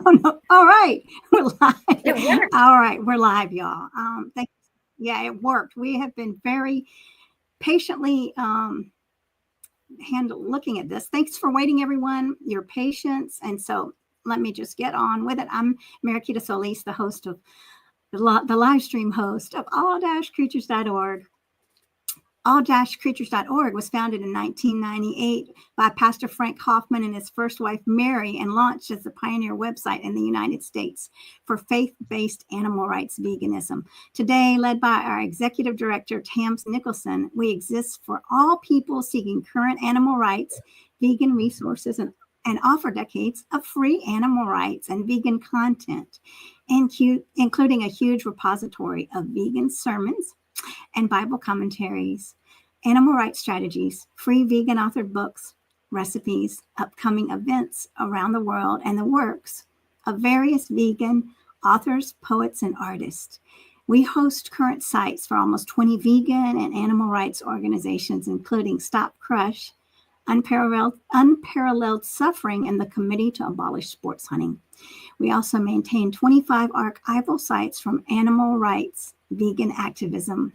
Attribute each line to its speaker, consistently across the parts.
Speaker 1: Oh, no. All right. We're live.
Speaker 2: It worked.
Speaker 1: All right. We're live, y'all. Yeah, it worked. We have been very patiently looking at this. Thanks for waiting, everyone, your patience. And so let me just get on with it. I'm Mariquita Solis, the host of the live stream host of all-creatures.org. All-creatures.org was founded in 1998 by Pastor Frank Hoffman and his first wife, Mary, and launched as the pioneer website in the United States for faith-based animal rights veganism. Today, led by our executive director, Tams Nicholson, we exist for all people seeking current animal rights, vegan resources, and offer decades of free animal rights and vegan content, including a huge repository of vegan sermons and Bible commentaries, animal rights strategies, free vegan authored books, recipes, upcoming events around the world, and the works of various vegan authors, poets, and artists. We host current sites for almost 20 vegan and animal rights organizations, including Stop Crush, Unparalleled Suffering, and the Committee to Abolish Sports Hunting. We also maintain 25 archival sites from animal rights vegan activism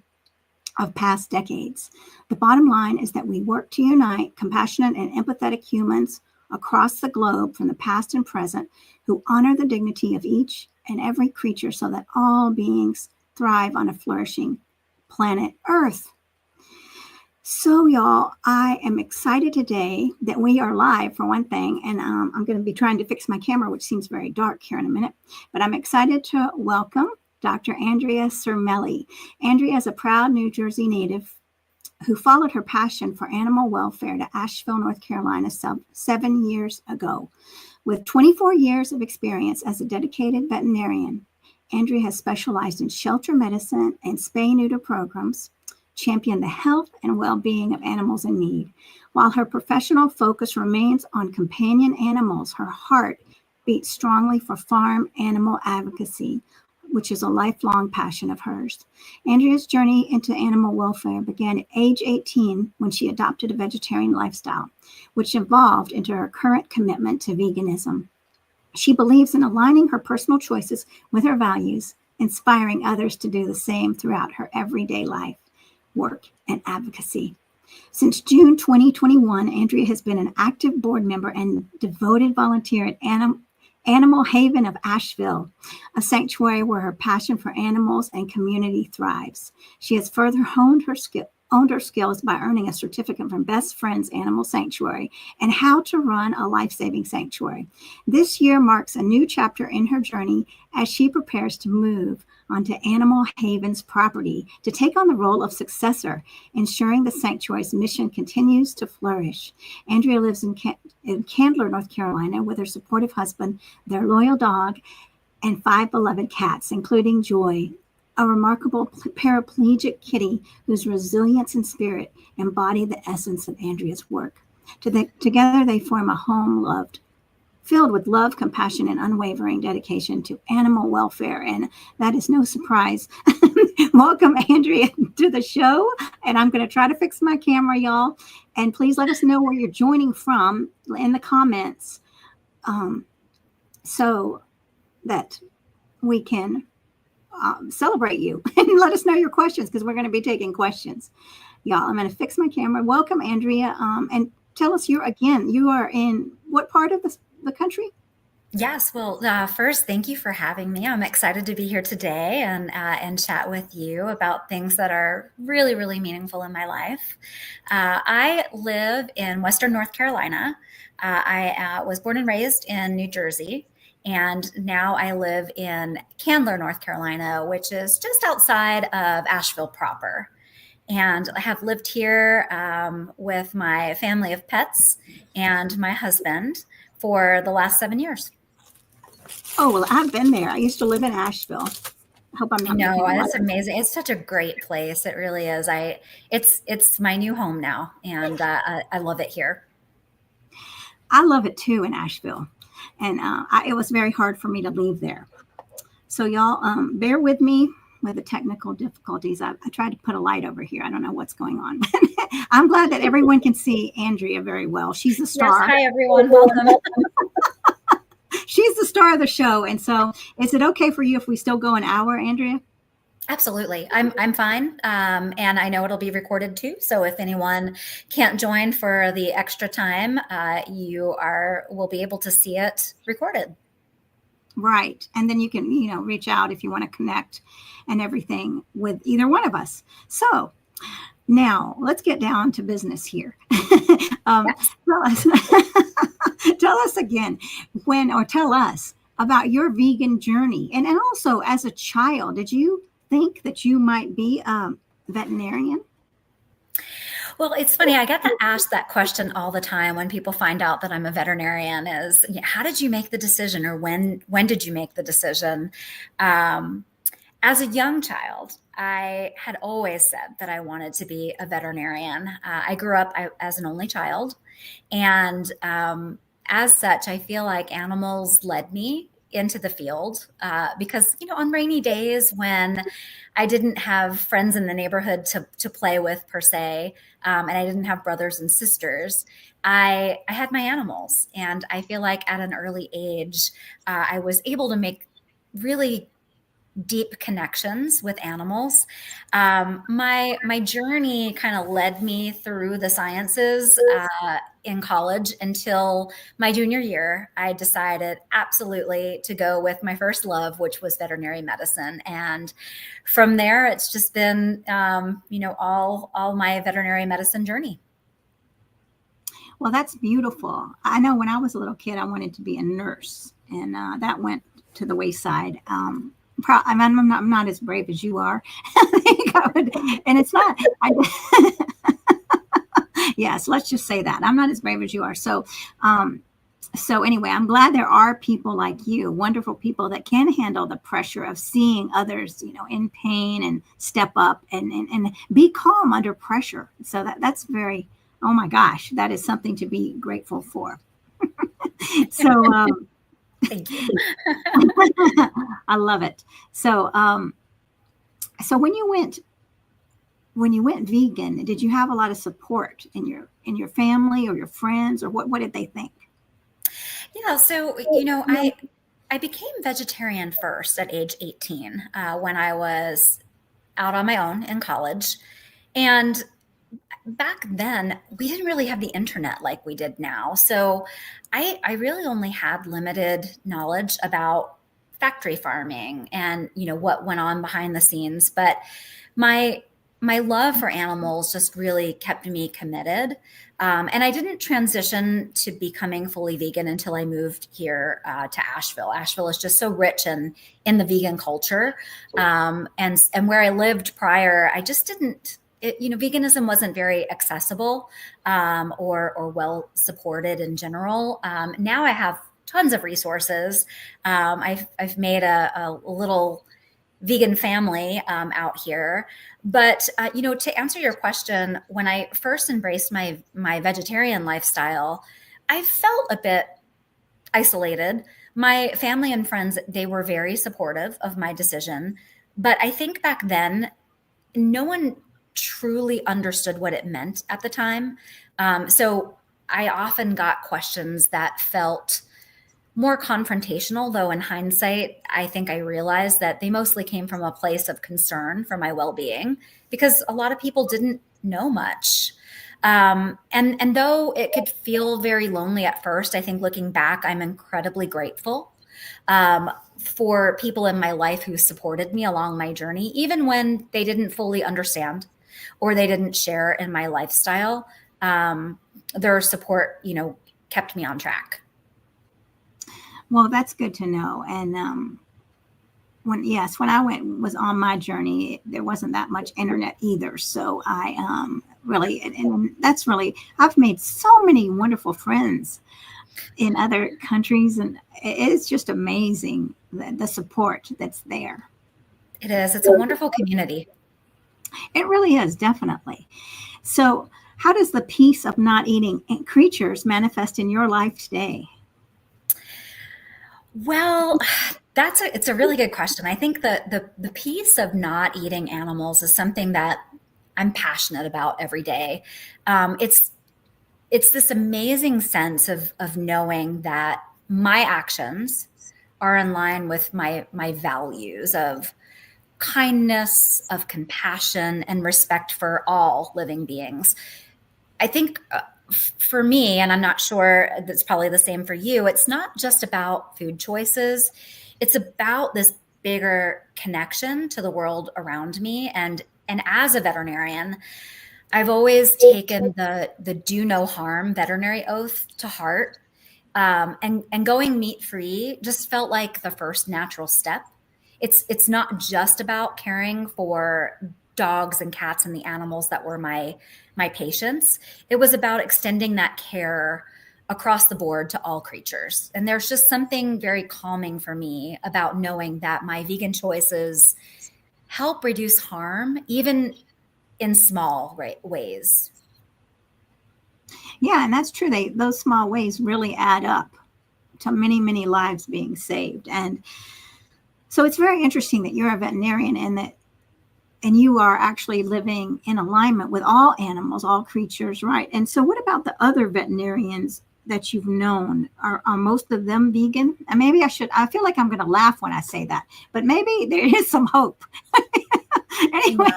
Speaker 1: of past decades. The bottom line is that we work to unite compassionate and empathetic humans across the globe from the past and present who honor the dignity of each and every creature so that all beings thrive on a flourishing planet Earth. So, y'all, I am excited today that we are live for one thing, and I'm going to be trying to fix my camera, which seems very dark here in a minute, but I'm excited to welcome Dr. Andrea Cermele. Andrea is a proud New Jersey native who followed her passion for animal welfare to Asheville, North Carolina 7 years ago. With 24 years of experience as a dedicated veterinarian, Andrea has specialized in shelter medicine and spay-neuter programs, championed the health and well-being of animals in need. While her professional focus remains on companion animals, her heart beats strongly for farm animal advocacy, which is a lifelong passion of hers. Andrea's journey into animal welfare began at age 18 when she adopted a vegetarian lifestyle, which evolved into her current commitment to veganism. She believes in aligning her personal choices with her values, inspiring others to do the same throughout her everyday life, work, and advocacy. Since June 2021, Andrea has been an active board member and devoted volunteer at Animal Haven of Asheville, a sanctuary where her passion for animals and community thrives. She has further honed her skills by earning a certificate from Best Friends Animal Sanctuary and how to run a life-saving sanctuary. This year marks a new chapter in her journey as she prepares to move onto Animal Haven's property to take on the role of successor, ensuring the sanctuary's mission continues to flourish. Andrea lives in Candler, North Carolina, with her supportive husband, their loyal dog, and 5 beloved cats, including Joy, a remarkable paraplegic kitty whose resilience and spirit embody the essence of Andrea's work. Together, they form a home filled with love, compassion, and unwavering dedication to animal welfare. And that is no surprise. Welcome, Andrea, to the show. And I'm going to try to fix my camera, y'all. And please let us know where you're joining from in the comments so that we can celebrate you and let us know your questions, because we're going to be taking questions. Y'all, I'm going to fix my camera. Welcome, Andrea. And tell us, you are in what part of the country?
Speaker 2: Yes. Well, first, thank you for having me. I'm excited to be here today and chat with you about things that are really, really meaningful in my life. I live in Western North Carolina. I was born and raised in New Jersey, and now I live in Candler, North Carolina, which is just outside of Asheville proper. And I have lived here with my family of pets and my husband for the last 7 years.
Speaker 1: Oh, well, I've been there. I used to live in Asheville. I hope I'm not.
Speaker 2: No, that's amazing. It's such a great place. It really is. It's my new home now, and I love it here.
Speaker 1: I love it too in Asheville, and it was very hard for me to leave there. So y'all, bear with me with the technical difficulties. I tried to put a light over here. I don't know what's going on. I'm glad that everyone can see Andrea very well. She's the star.
Speaker 2: Yes, hi everyone. Welcome.
Speaker 1: She's the star of the show. And so is it okay for you if we still go an hour, Andrea?
Speaker 2: Absolutely. I'm fine. And I know it'll be recorded too. So if anyone can't join for the extra time, will be able to see it recorded.
Speaker 1: Right. And then you can, reach out if you want to connect and everything with either one of us. So now let's get down to business here.
Speaker 2: Yes.
Speaker 1: Tell us again tell us about your vegan journey. And also as a child, did you think that you might be a veterinarian?
Speaker 2: Well, it's funny. I get to ask that question all the time when people find out that I'm a veterinarian is, how did you make the decision, or when did you make the decision? As a young child, I had always said that I wanted to be a veterinarian. I grew up as an only child. And as such, I feel like animals led me into the field because, on rainy days when I didn't have friends in the neighborhood to play with per se, and I didn't have brothers and sisters, I had my animals. And I feel like at an early age, I was able to make really deep connections with animals. My journey kind of led me through the sciences in college until my junior year. I decided absolutely to go with my first love, which was veterinary medicine. And from there, it's just been, all my veterinary medicine journey.
Speaker 1: Well, that's beautiful. I know when I was a little kid, I wanted to be a nurse, and that went to the wayside. I'm not as brave as you are. And it's not. Yes, let's just say that I'm not as brave as you are. So anyway, I'm glad there are people like you, wonderful people that can handle the pressure of seeing others, in pain, and step up and be calm under pressure. So that's very, oh my gosh, that is something to be grateful for. So.
Speaker 2: Thank you.
Speaker 1: I love it. So, so when you went vegan, did you have a lot of support in your family or your friends, or what did they think?
Speaker 2: Yeah. So, I became vegetarian first at age 18 when I was out on my own in college. And back then, we didn't really have the internet like we did now. So I really only had limited knowledge about factory farming and, what went on behind the scenes. But my love for animals just really kept me committed. And I didn't transition to becoming fully vegan until I moved here to Asheville. Asheville is just so rich in the vegan culture. And where I lived prior, I just didn't, veganism wasn't very accessible or well supported in general. Now I have tons of resources. I've made a little vegan family out here. But, to answer your question, when I first embraced my vegetarian lifestyle, I felt a bit isolated. My family and friends, they were very supportive of my decision. But I think back then, no one truly understood what it meant at the time. So I often got questions that felt more confrontational, though in hindsight, I think I realized that they mostly came from a place of concern for my well-being because a lot of people didn't know much. And though it could feel very lonely at first, I think looking back, I'm incredibly grateful for people in my life who supported me along my journey, even when they didn't fully understand or they didn't share in my lifestyle. Their support, kept me on track.
Speaker 1: Well, that's good to know. And when I was on my journey, there wasn't that much internet either. So I really, and that's really, I've made so many wonderful friends in other countries, and it's just amazing the support that's there.
Speaker 2: It is. It's a wonderful community.
Speaker 1: It really is, definitely. So how does the peace of not eating creatures manifest in your life today?
Speaker 2: Well, it's a really good question. I think the piece of not eating animals is something that I'm passionate about every day. It's this amazing sense of knowing that my actions are in line with my values of kindness, of compassion, and respect for all living beings. I think for me, and I'm not sure that's probably the same for you, it's not just about food choices. It's about this bigger connection to the world around me. And as a veterinarian, I've always taken the do no harm veterinary oath to heart. And going meat free just felt like the first natural step. It's not just about caring for dogs and cats and the animals that were my patients. It was about extending that care across the board to all creatures. And there's just something very calming for me about knowing that my vegan choices help reduce harm, even in small ways.
Speaker 1: Yeah, and that's true. Those small ways really add up to many, many lives being saved. And so it's very interesting that you're a veterinarian and you are actually living in alignment with all animals, all creatures, right? And so what about the other veterinarians that you've known? Are most of them vegan? And maybe I feel like I'm going to laugh when I say that, but maybe there is some hope. Anyway,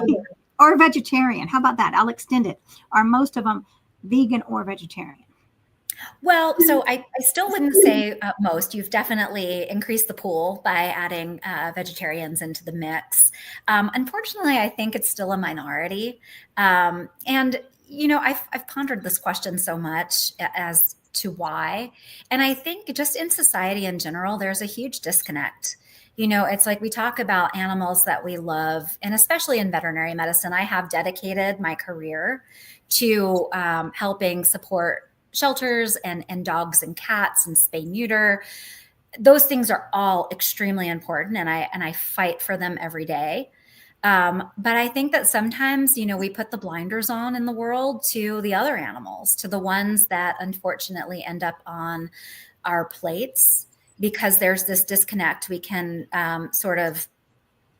Speaker 1: or vegetarian. How about that? I'll extend it. Are most of them vegan or vegetarian?
Speaker 2: Well, so I still wouldn't say most. You've definitely increased the pool by adding vegetarians into the mix. Unfortunately, I think it's still a minority. And, I've pondered this question so much as to why. And I think just in society in general, there's a huge disconnect. It's like we talk about animals that we love, and especially in veterinary medicine, I have dedicated my career to helping support shelters and dogs and cats and spay neuter. Those things are all extremely important, and I fight for them every day. But I think that sometimes, we put the blinders on in the world to the other animals, to the ones that unfortunately end up on our plates, because there's this disconnect. We can sort of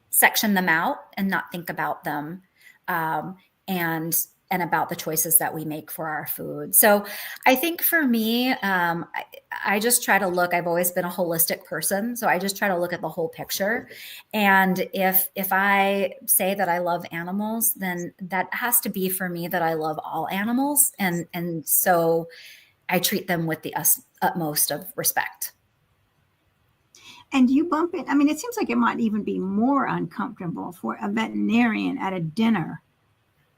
Speaker 2: section them out and not think about them. And about the choices that we make for our food. So I think for me, I just try to look, I've always been a holistic person. So I just try to look at the whole picture. And if I say that I love animals, then that has to be for me that I love all animals. And so I treat them with the utmost of respect.
Speaker 1: And you bump it. I mean, it seems like it might even be more uncomfortable for a veterinarian at a dinner.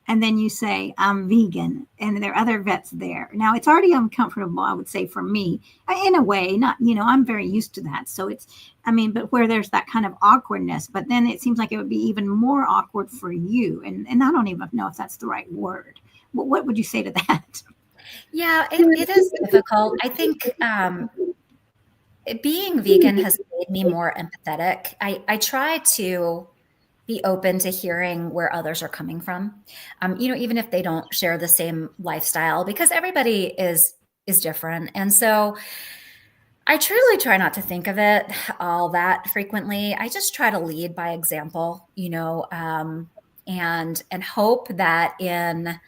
Speaker 1: And then you say, I'm vegan, and there are other vets there. Now, it's already uncomfortable, I would say, for me, in a way, not, I'm very used to that. So but where there's that kind of awkwardness, but then it seems like it would be even more awkward for you. And I don't even know if that's the right word. What would you say to that?
Speaker 2: Yeah, it is difficult. I think being vegan has made me more empathetic. I try to be open to hearing where others are coming from, even if they don't share the same lifestyle, because everybody is different. And so I truly try not to think of it all that frequently. I just try to lead by example, and hope that in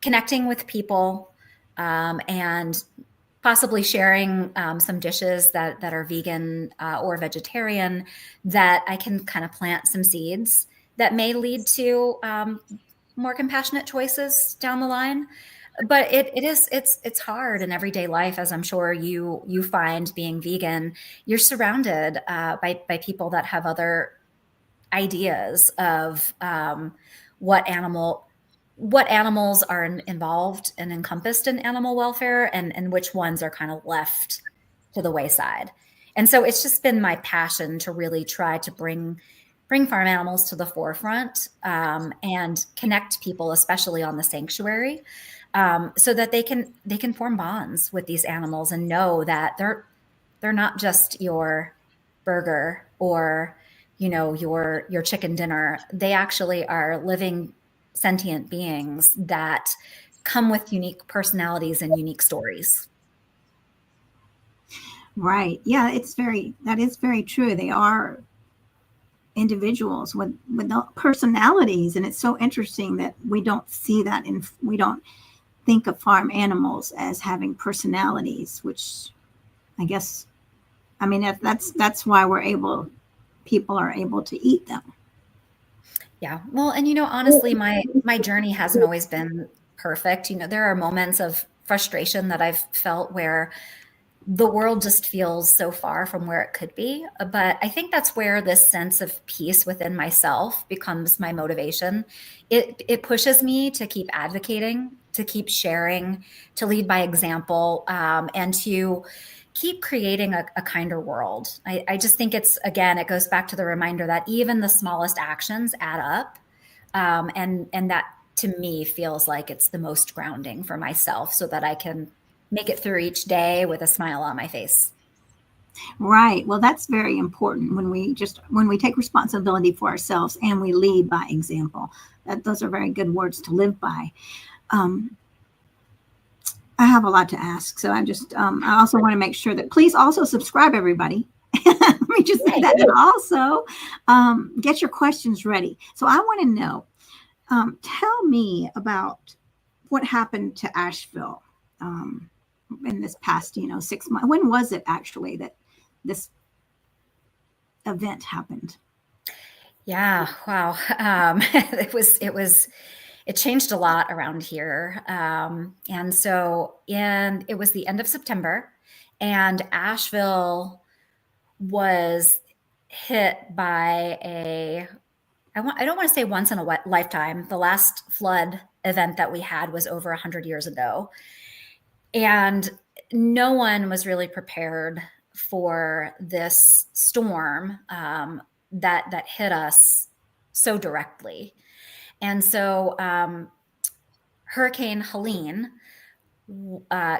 Speaker 2: connecting with people and possibly sharing some dishes that are vegan or vegetarian, that I can kind of plant some seeds that may lead to more compassionate choices down the line. But it's hard in everyday life, as I'm sure you find being vegan. You're surrounded by people that have other ideas of what animals are involved and encompassed in animal welfare, and which ones are kind of left to the wayside. And so it's just been my passion to really try to bring farm animals to the forefront, and connect people, especially on the sanctuary, so that they can form bonds with these animals and know that they're not just your burger or your chicken dinner. They actually are living sentient beings that come with unique personalities and unique stories.
Speaker 1: Right. Yeah, that is very true. They are individuals with personalities. And it's so interesting that we don't see that, we don't think of farm animals as having personalities, which I guess I mean, that's why people are able to eat them.
Speaker 2: Yeah. Well, and honestly, my journey hasn't always been perfect. There are moments of frustration that I've felt where the world just feels so far from where it could be. But I think that's where this sense of peace within myself becomes my motivation. It pushes me to keep advocating, to keep sharing, to lead by example, and to keep creating a kinder world. I just think it goes back to the reminder that even the smallest actions add up. And that to me feels like it's the most grounding for myself so that I can make it through each day with a smile on my face.
Speaker 1: Right. Well, that's very important when we take responsibility for ourselves and we lead by example. Those are very good words to live by. I have a lot to ask, so I also want to make sure that please also subscribe, everybody. Let me just say that, and also get your questions ready. So I want to know. Tell me about what happened to Asheville in this past, 6 months. When was it actually that this event happened?
Speaker 2: Yeah, wow. It changed a lot around here. And it was the end of September, and Asheville was hit by I don't want to say once in a lifetime. The last flood event that we had was over 100 years ago. And no one was really prepared for this storm that hit us so directly. And so Hurricane Helene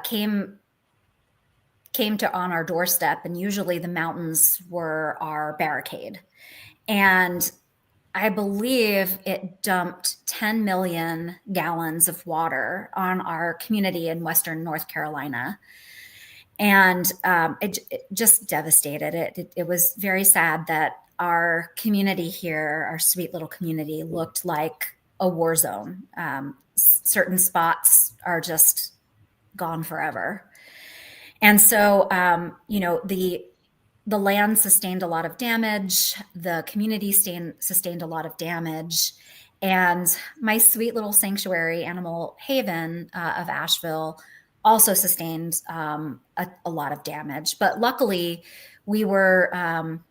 Speaker 2: came to on our doorstep, and usually the mountains were our barricade. And I believe it dumped 10 million gallons of water on our community in Western North Carolina. And it just devastated it. It was very sad that our community here, our sweet little community, looked like a war zone. Certain spots are just gone forever. And so, the land sustained a lot of damage. The community sustained a lot of damage. And my sweet little sanctuary, Animal Haven of Asheville, also sustained a lot of damage. But luckily, we were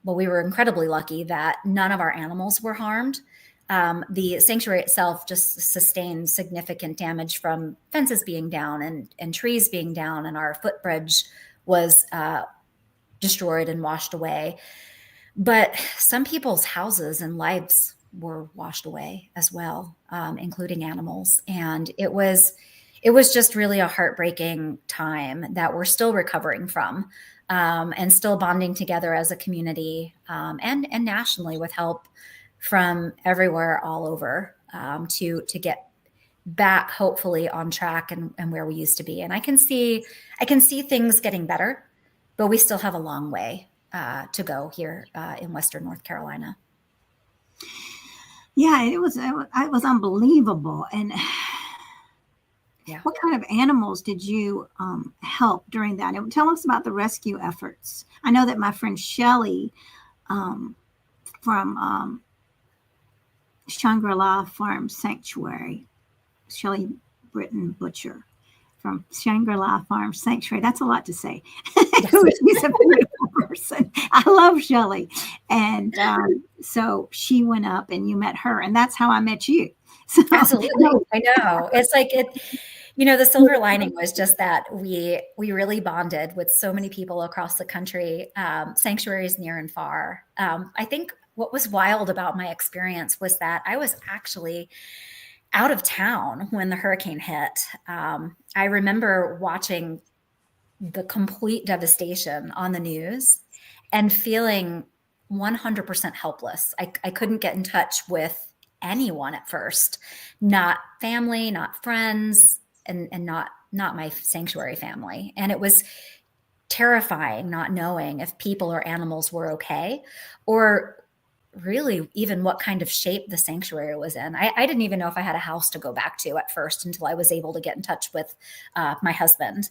Speaker 2: incredibly lucky that none of our animals were harmed. The sanctuary itself just sustained significant damage from fences being down and trees being down, and our footbridge was destroyed and washed away. But some people's houses and lives were washed away as well, including animals. And it was just really a heartbreaking time that we're still recovering from, and still bonding together as a community, and nationally with help from everywhere all over, to get back hopefully on track and where we used to be. And I can see things getting better, but we still have a long way to go here in Western North Carolina.
Speaker 1: Yeah, it was unbelievable. And
Speaker 2: yeah,
Speaker 1: what kind of animals did you help during that? And tell us about the rescue efforts. I know that my friend Shelly from Shangri-La Farm Sanctuary, Shelly Britton Butcher from Shangri-La Farm Sanctuary. That's a lot to say. She's a beautiful person. I love Shelly. And so she went up and you met her, and that's how I met you. So,
Speaker 2: absolutely. I know. It's like the silver lining was just that we really bonded with so many people across the country, sanctuaries near and far. I think what was wild about my experience was that I was actually out of town when the hurricane hit. I remember watching the complete devastation on the news and feeling 100% helpless. I couldn't get in touch with anyone at first, not family, not friends, and not my sanctuary family. And it was terrifying not knowing if people or animals were okay, or really even what kind of shape the sanctuary was in. I didn't even know if I had a house to go back to at first until I was able to get in touch with my husband.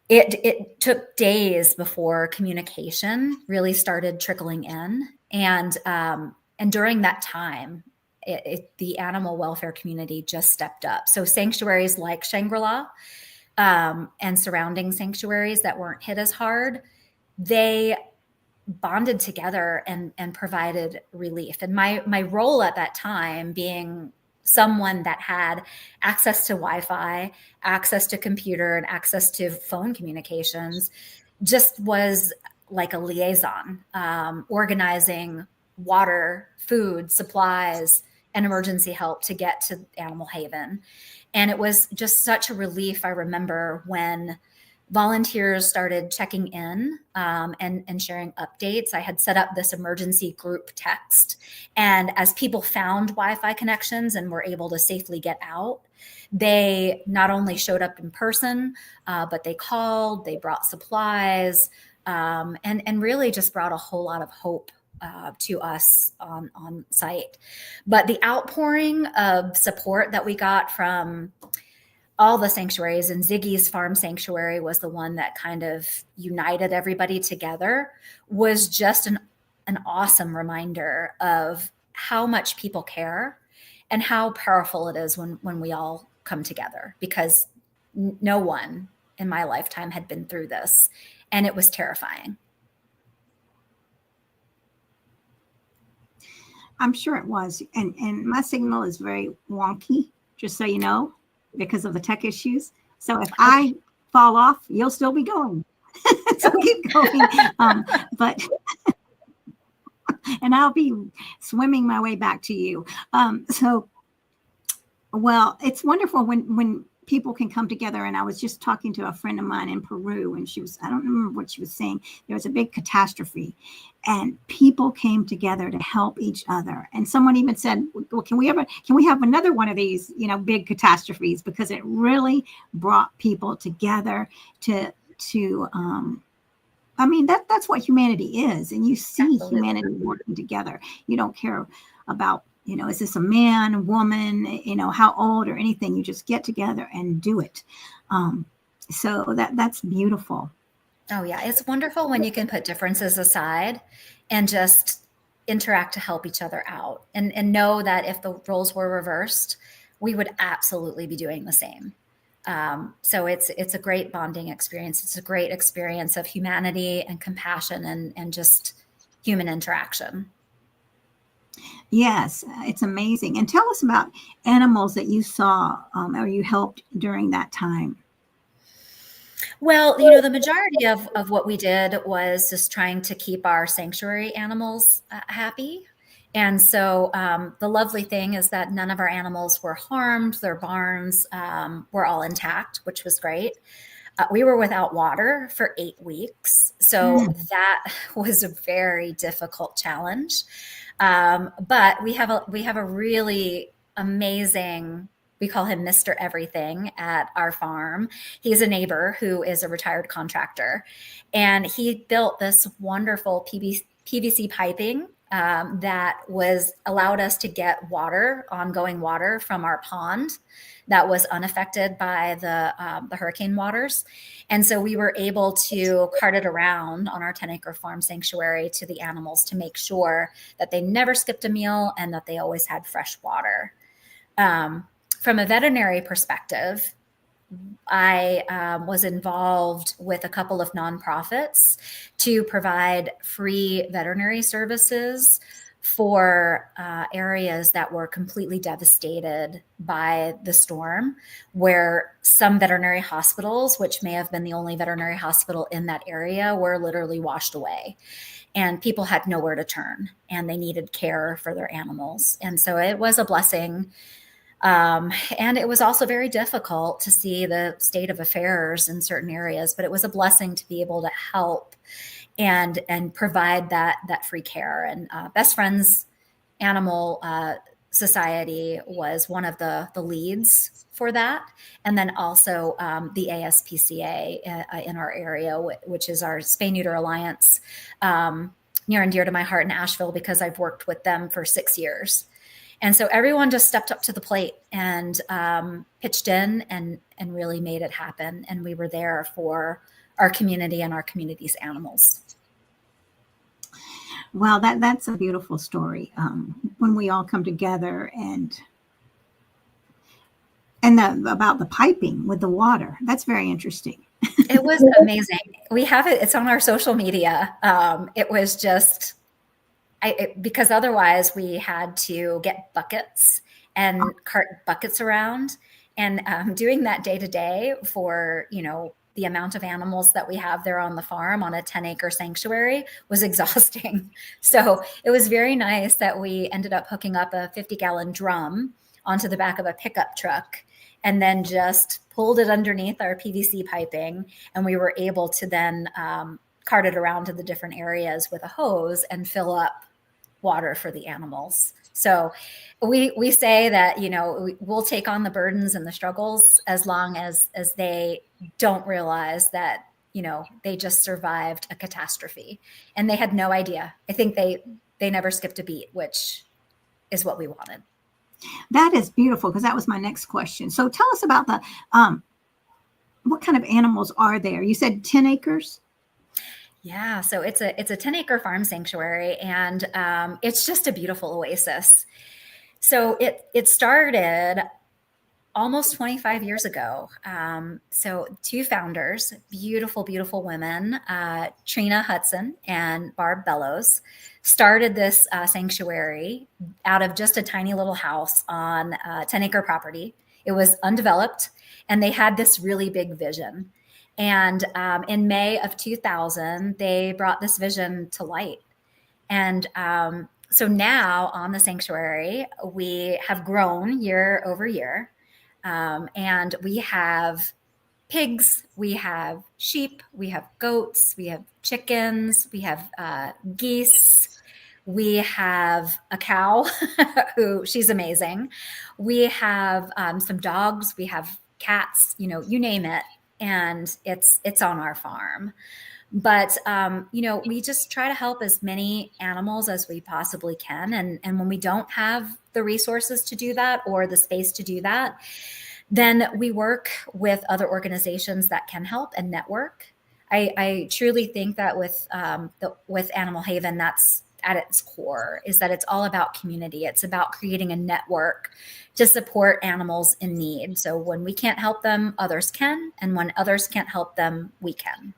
Speaker 2: it took days before communication really started trickling in. And during that time, the animal welfare community just stepped up. So sanctuaries like Shangri-La, and surrounding sanctuaries that weren't hit as hard, they bonded together and provided relief. And my role at that time, being someone that had access to Wi-Fi, access to computer, and access to phone communications, just was like a liaison, organizing water, food, supplies, and emergency help to get to Animal Haven. And it was just such a relief. I remember when volunteers started checking in, and sharing updates. I had set up this emergency group text. And as people found Wi-Fi connections and were able to safely get out, they not only showed up in person, but they called, they brought supplies, and really just brought a whole lot of hope to us on site. But the outpouring of support that we got from all the sanctuaries, and Ziggy's Farm Sanctuary was the one that kind of united everybody together, was just an awesome reminder of how much people care and how powerful it is when we all come together, because no one in my lifetime had been through this, and it was terrifying.
Speaker 1: I'm sure it was. And my signal is very wonky, just so you know, because of the tech issues. So if I fall off, you'll still be going. So keep going. But and I'll be swimming my way back to you. Well, it's wonderful when people can come together. And I was just talking to a friend of mine in Peru, and I don't remember what she was saying. There was a big catastrophe, and people came together to help each other. And someone even said, well, can we have another one of these, big catastrophes? Because it really brought people together that's what humanity is. And you see Absolutely. Humanity working together. You don't care about, is this a man, a woman, how old or anything. You just get together and do it. So that's beautiful.
Speaker 2: Oh yeah. It's wonderful when you can put differences aside and just interact to help each other out, and know that if the roles were reversed, we would absolutely be doing the same. So it's a great bonding experience. It's a great experience of humanity and compassion and just human interaction.
Speaker 1: Yes, it's amazing. And tell us about animals that you saw or you helped during that time.
Speaker 2: Well, the majority of what we did was just trying to keep our sanctuary animals happy. And so the lovely thing is that none of our animals were harmed. Their barns were all intact, which was great. We were without water for 8 weeks. So that was a very difficult challenge. But we have a really amazing, we call him Mr. Everything at our farm. He's a neighbor who is a retired contractor, and he built this wonderful PVC piping that allowed us to get ongoing water from our pond that was unaffected by the hurricane waters. And so we were able to cart it around on our 10-acre farm sanctuary to the animals to make sure that they never skipped a meal and that they always had fresh water. From a veterinary perspective, I was involved with a couple of nonprofits to provide free veterinary services for areas that were completely devastated by the storm, where some veterinary hospitals, which may have been the only veterinary hospital in that area, were literally washed away. And people had nowhere to turn, and they needed care for their animals. And so it was a blessing. And it was also very difficult to see the state of affairs in certain areas, but it was a blessing to be able to help and provide that free care. And Best Friends Animal Society was one of the leads for that. And then also the ASPCA in our area, which is our Spay Neuter Alliance, near and dear to my heart in Asheville, because I've worked with them for 6 years. And so everyone just stepped up to the plate and pitched in and really made it happen. And we were there for our community and our community's animals.
Speaker 1: Well, that's a beautiful story. When we all come together and about the piping with the water. That's very interesting.
Speaker 2: It was amazing. We have it. It's on our social media. It was just, because otherwise we had to get buckets and cart buckets around, and doing that day to day for, the amount of animals that we have there on the farm on a 10-acre sanctuary was exhausting. So it was very nice that we ended up hooking up a 50-gallon drum onto the back of a pickup truck and then just pulled it underneath our PVC piping. And we were able to then cart it around to the different areas with a hose and fill up water for the animals. So we say that, we'll take on the burdens and the struggles as long as they don't realize that, they just survived a catastrophe and they had no idea. I think they never skipped a beat, which is what we wanted.
Speaker 1: That is beautiful, because that was my next question. So tell us about the, what kind of animals are there? You said 10 acres?
Speaker 2: Yeah, so it's a 10-acre farm sanctuary, and it's just a beautiful oasis. So it started almost 25 years ago. So two founders, beautiful, beautiful women, Trina Hudson and Barb Bellows, started this sanctuary out of just a tiny little house on a 10-acre property. It was undeveloped, and they had this really big vision. And in May of 2000, they brought this vision to light. And so now on the sanctuary, we have grown year over year. And we have pigs, we have sheep, we have goats, we have chickens, we have geese, we have a cow who she's amazing. We have some dogs, we have cats, you name it. And it's on our farm. But, we just try to help as many animals as we possibly can. And when we don't have the resources to do that or the space to do that, then we work with other organizations that can help and network. I truly think that with Animal Haven, that's at its core, is that it's all about community. It's about creating a network to support animals in need. So when we can't help them, others can. And when others can't help them, we can.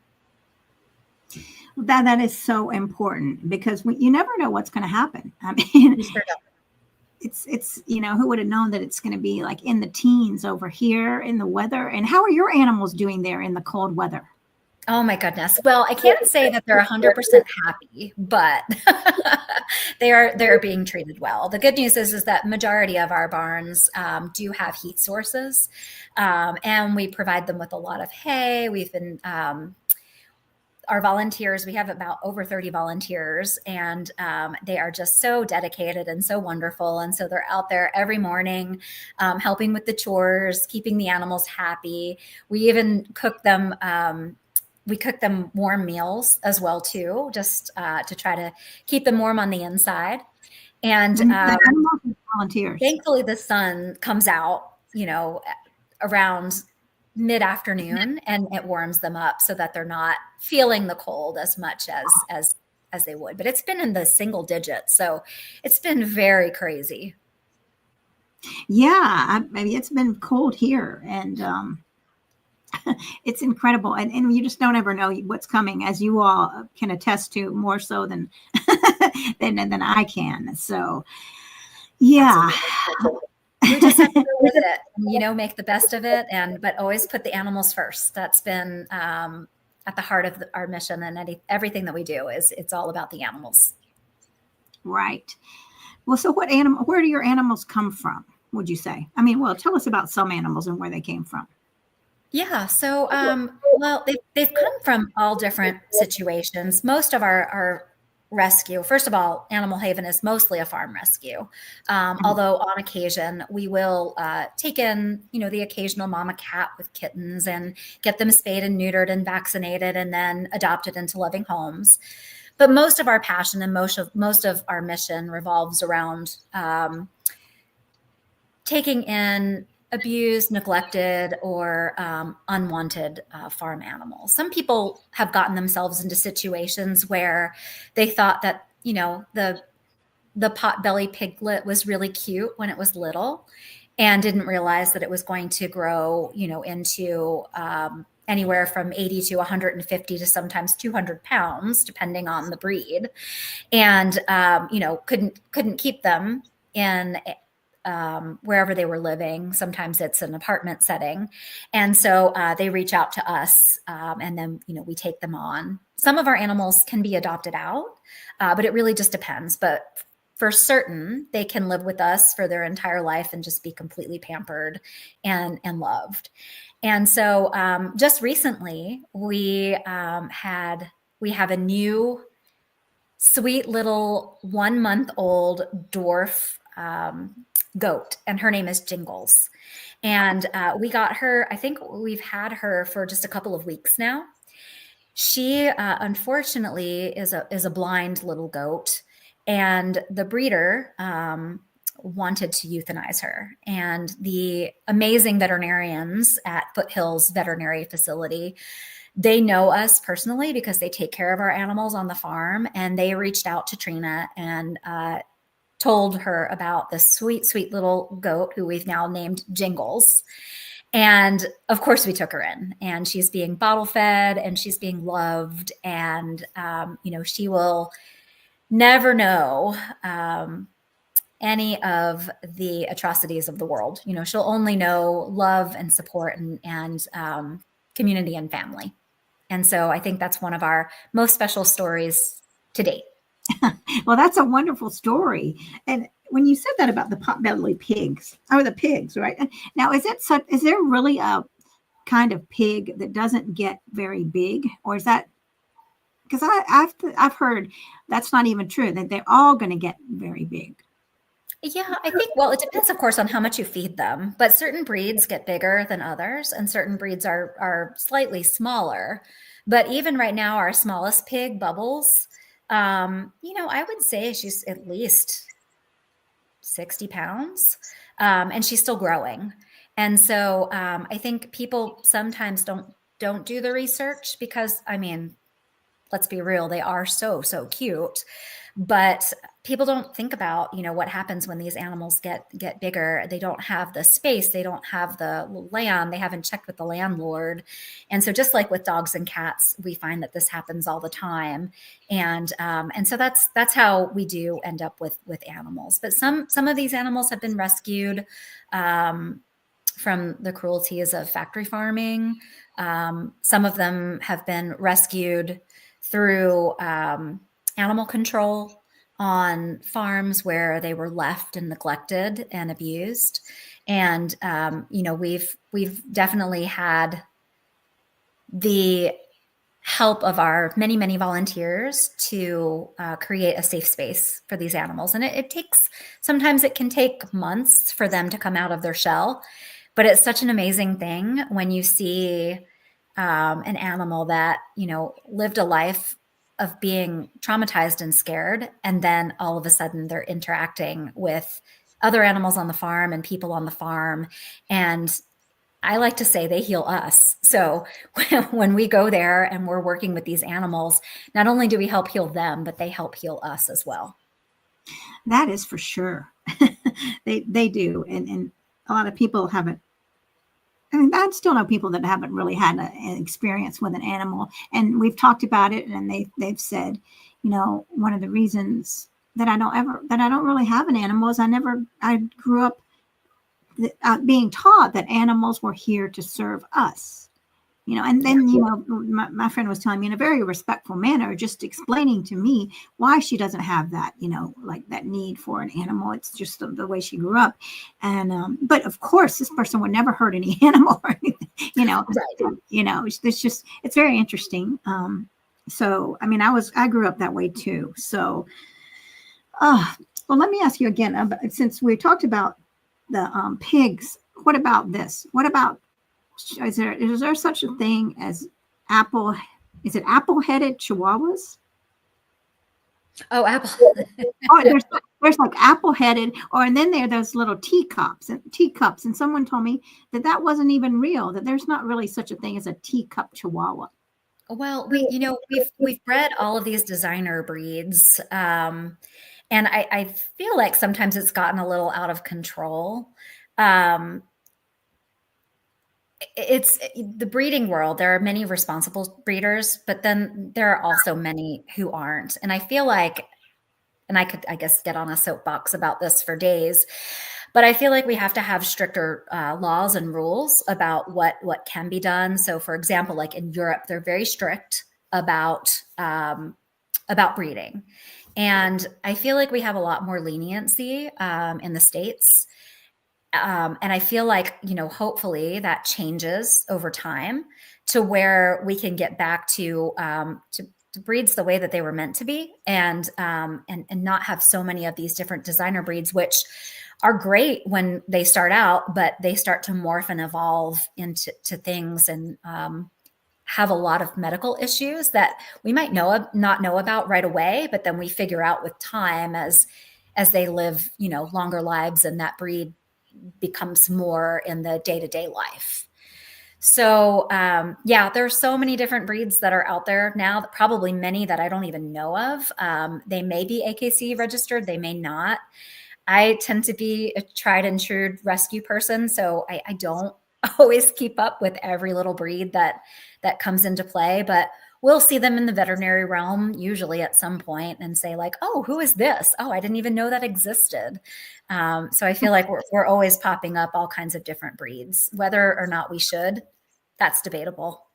Speaker 1: That is so important, because you never know what's going to happen. I mean, it's who would have known that it's going to be like in the teens over here in the weather. And how are your animals doing there in the cold weather?
Speaker 2: Oh my goodness. Well, I can't say that they're 100% happy, but they're being treated well. The good news is that majority of our barns do have heat sources, and we provide them with a lot of hay. We've been our volunteers, we have about over 30 volunteers, and they are just so dedicated and so wonderful. And so they're out there every morning helping with the chores, keeping the animals happy. We even cook them. We cook them warm meals as well, too, just to try to keep them warm on the inside. And
Speaker 1: volunteers.
Speaker 2: Thankfully, the sun comes out, around mid-afternoon, and it warms them up so that they're not feeling the cold as much as they would. But it's been in the single digits, so it's been very crazy.
Speaker 1: Yeah, maybe it's been cold here, and it's incredible. And you just don't ever know what's coming, as you all can attest to, more so than than I can. So, yeah.
Speaker 2: We just have to go with it, make the best of it, but always put the animals first. That's been at the heart of our mission, and everything that we do it's all about the animals.
Speaker 1: Right. Well, so where do your animals come from, would you say? I mean, well, tell us about some animals and where they came from.
Speaker 2: Yeah. So, well, they've come from all different situations. Most of our rescue, first of all, Animal Haven is mostly a farm rescue. Although on occasion we will take in, the occasional mama cat with kittens and get them spayed and neutered and vaccinated and then adopted into loving homes. But most of our passion and most of our mission revolves around taking in abused, neglected, or unwanted farm animals. Some people have gotten themselves into situations where they thought that, you know, the potbelly piglet was really cute when it was little and didn't realize that it was going to grow, you know, into anywhere from 80 to 150 to sometimes 200 pounds, depending on the breed. And, you know, couldn't keep them in wherever they were living. Sometimes it's an apartment setting. And so they reach out to us, and then, you know, we take them on. Some of our animals can be adopted out, but it really just depends. But for certain, they can live with us for their entire life and just be completely pampered and loved. And so just recently, we have a new sweet little 1-month-old dwarf goat, and her name is Jingles. And we got her, I think we've had her for just a couple of weeks now. She unfortunately is a blind little goat, and the breeder wanted to euthanize her. And the amazing veterinarians at Foothills Veterinary Facility, they know us personally because they take care of our animals on the farm, and they reached out to Trina and told her about this sweet, sweet little goat who we've now named Jingles. And of course we took her in, and she's being bottle fed and she's being loved. And, you know, she will never know any of the atrocities of the world. You know, she'll only know love and support and community and family. And so I think that's one of our most special stories to date.
Speaker 1: Well, that's a wonderful story. And when you said that about the potbelly pigs, or the pigs, right? Now, is there really a kind of pig that doesn't get very big, or is that, because I've heard that's not even true, that they're all going to get very big?
Speaker 2: Yeah, I think, well, it depends, of course, on how much you feed them, but certain breeds get bigger than others, and certain breeds are slightly smaller. But even right now, our smallest pig, Bubbles, you know, I would say she's at least 60 pounds, and she's still growing. And so I think people sometimes don't do the research because, I mean, let's be real, they are so cute, but people don't think about, you know, what happens when these animals get bigger. They don't have the space, they don't have the land, they haven't checked with the landlord. And so just like with dogs and cats, we find that this happens all the time. And so that's how we do end up with animals. But some of these animals have been rescued from the cruelties of factory farming. Some of them have been rescued through animal control on farms where they were left and neglected and abused. And, you know, we've definitely had the help of our many volunteers to create a safe space for these animals. And sometimes it can take months for them to come out of their shell, but it's such an amazing thing when you see an animal that, you know, lived a life of being traumatized and scared, and then all of a sudden they're interacting with other animals on the farm and people on the farm. And I like to say they heal us. So when we go there and we're working with these animals, not only do we help heal them, but they help heal us as well.
Speaker 1: That is for sure. They do. And a lot of people haven't. I mean, I still know people that haven't really had an experience with an animal, and we've talked about it, and they've said, you know, one of the reasons that I don't really have an animal is I grew up being taught that animals were here to serve us. You know, and then, you know, my friend was telling me in a very respectful manner, just explaining to me why she doesn't have that, you know, like that need for an animal. It's just the way she grew up. And, but of course, this person would never hurt any animal or anything, you know, right. You know, it's very interesting. So, I mean, I grew up that way too. So, well, let me ask you again, since we talked about the pigs, what about this? What about, is there such a thing as apple-headed chihuahuas?
Speaker 2: Oh, apple.
Speaker 1: Oh, there's like apple headed, and then there are those little teacups, and someone told me that wasn't even real, that there's not really such a thing as a teacup Chihuahua.
Speaker 2: Well, we've bred all of these designer breeds, and I feel like sometimes it's gotten a little out of control. It's the breeding world. There are many responsible breeders, but then there are also many who aren't. And I feel like, and I could, I guess, get on a soapbox about this for days, but I feel like we have to have stricter laws and rules about what can be done. So, for example, like in Europe, they're very strict about breeding, and I feel like we have a lot more leniency in the States. And I feel like, hopefully that changes over time to where we can get back to breeds the way that they were meant to be, and not have so many of these different designer breeds, which are great when they start out, but they start to morph and evolve into things, and have a lot of medical issues that we might not know about right away, but then we figure out with time as they live, longer lives, and that breed becomes more in the day-to-day life. So yeah, there are so many different breeds that are out there now, probably many that I don't even know of. They may be AKC registered, they may not. I tend to be a tried and true rescue person, so I don't always keep up with every little breed that comes into play, but we'll see them in the veterinary realm usually at some point and say like, oh, who is this? Oh, I didn't even know that existed. So I feel like we're always popping up all kinds of different breeds. Whether or not we should, that's debatable.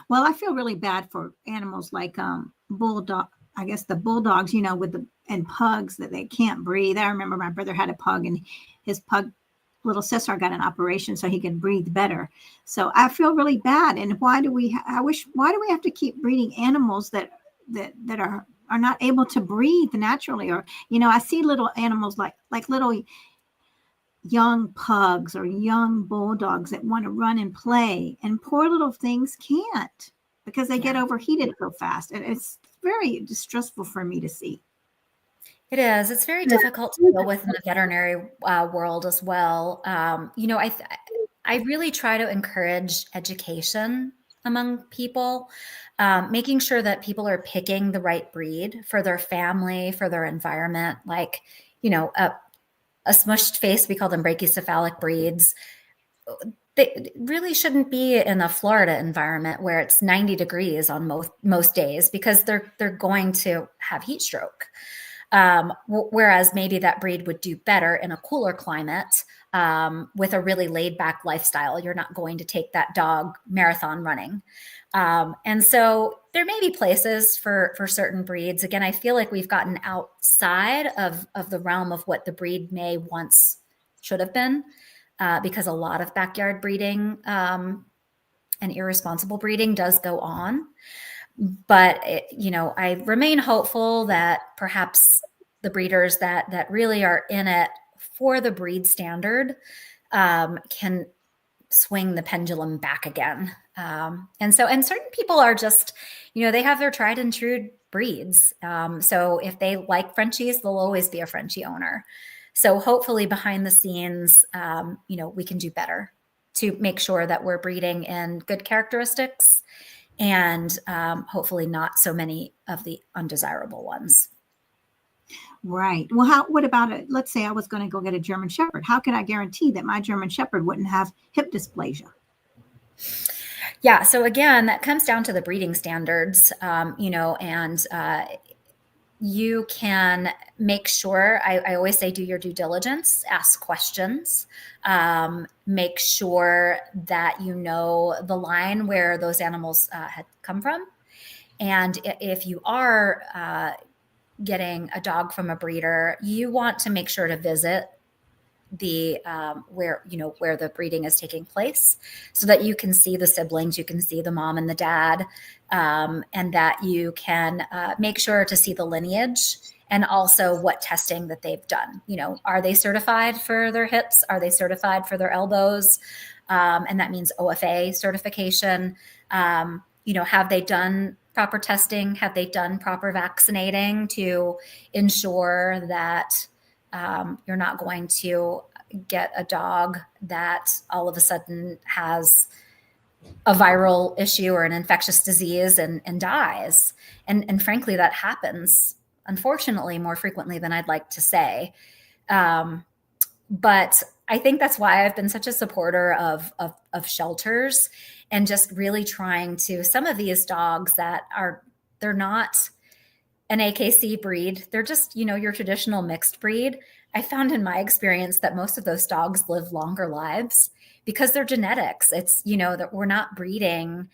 Speaker 1: Well, I feel really bad for animals like bulldog. I guess the bulldogs, and pugs that they can't breathe. I remember my brother had a pug, and his pug little sister got an operation so he could breathe better. So I feel really bad. And why do we have to keep breeding animals that are not able to breathe naturally? Or, I see little animals like little young pugs or young bulldogs that want to run and play, and poor little things can't because they get overheated so fast. And it's very distressful for me to see.
Speaker 2: It is. It's very difficult to deal with in the veterinary world as well. I really try to encourage education among people, making sure that people are picking the right breed for their family, for their environment. Like, a smushed face, we call them brachycephalic breeds. They really shouldn't be in a Florida environment where it's 90 degrees on most days, because they're going to have heat stroke. Whereas maybe that breed would do better in a cooler climate with a really laid back lifestyle. You're not going to take that dog marathon running. And so there may be places for certain breeds. Again, I feel like we've gotten outside of the realm of what the breed may once should have been, because a lot of backyard breeding and irresponsible breeding does go on. But, I remain hopeful that perhaps the breeders that really are in it for the breed standard can swing the pendulum back again. And certain people are just, they have their tried and true breeds. So if they like Frenchies, they'll always be a Frenchie owner. So hopefully behind the scenes, we can do better to make sure that we're breeding in good characteristics, and hopefully not so many of the undesirable ones.
Speaker 1: Right. Well, what about it? Let's say I was going to go get a German Shepherd. How can I guarantee that my German Shepherd wouldn't have hip dysplasia?
Speaker 2: Yeah. So again, that comes down to the breeding standards, and you can make sure, I always say, do your due diligence, ask questions, make sure that you know the line where those animals had come from. And if you are getting a dog from a breeder, you want to make sure to visit the where the breeding is taking place, so that you can see the siblings, you can see the mom and the dad, and that you can make sure to see the lineage, and also what testing that they've done. Are they certified for their hips? Are they certified for their elbows? And that means OFA certification. Have they done proper testing? Have they done proper vaccinating to ensure that you're not going to get a dog that all of a sudden has a viral issue or an infectious disease and dies? And frankly, that happens, unfortunately, more frequently than I'd like to say. But I think that's why I've been such a supporter of shelters, and just really trying to, some of these dogs that they're not an AKC breed, they're just, your traditional mixed breed. I found in my experience that most of those dogs live longer lives because their genetics. It's, that we're not breeding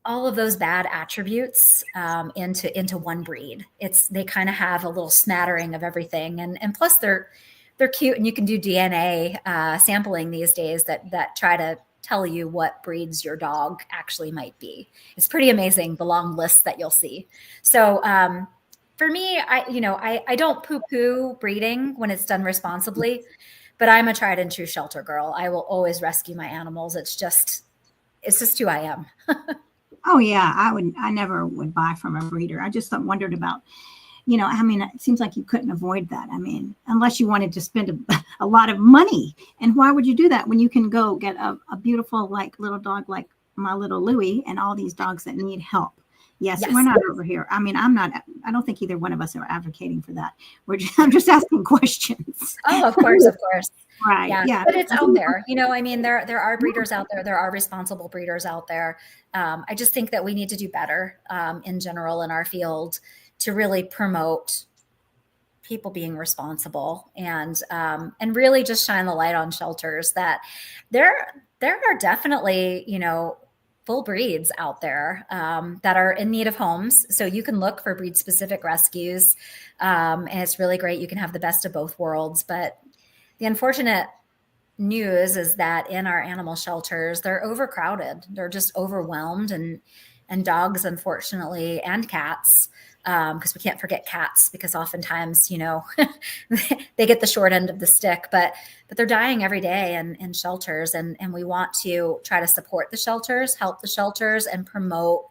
Speaker 2: all of those bad attributes into one breed. They kind of have a little smattering of everything, and plus they're cute, and you can do DNA sampling these days that try to tell you what breeds your dog actually might be. It's pretty amazing, the long list that you'll see. So for me, I don't poo-poo breeding when it's done responsibly, but I'm a tried and true shelter girl. I will always rescue my animals. It's just who I am.
Speaker 1: Oh yeah, I never would buy from a breeder. I just wondered about, it seems like you couldn't avoid that. I mean, unless you wanted to spend a lot of money. And why would you do that when you can go get a beautiful, like, little dog like my little Louie and all these dogs that need help? Yes, we're not over here. I mean, I don't think either one of us are advocating for that. I'm just asking questions.
Speaker 2: Oh, of course.
Speaker 1: Right. Yeah.
Speaker 2: But it's out there. There are breeders out there. There are responsible breeders out there. I just think that we need to do better in general in our field to really promote people being responsible, and really just shine the light on shelters that there are definitely, full breeds out there that are in need of homes. So you can look for breed specific rescues. And it's really great. You can have the best of both worlds. But the unfortunate news is that in our animal shelters, they're overcrowded. They're just overwhelmed, and dogs, unfortunately, and cats, because we can't forget cats, because oftentimes, they get the short end of the stick, but they're dying every day in shelters. And we want to try to support the shelters, help the shelters, and promote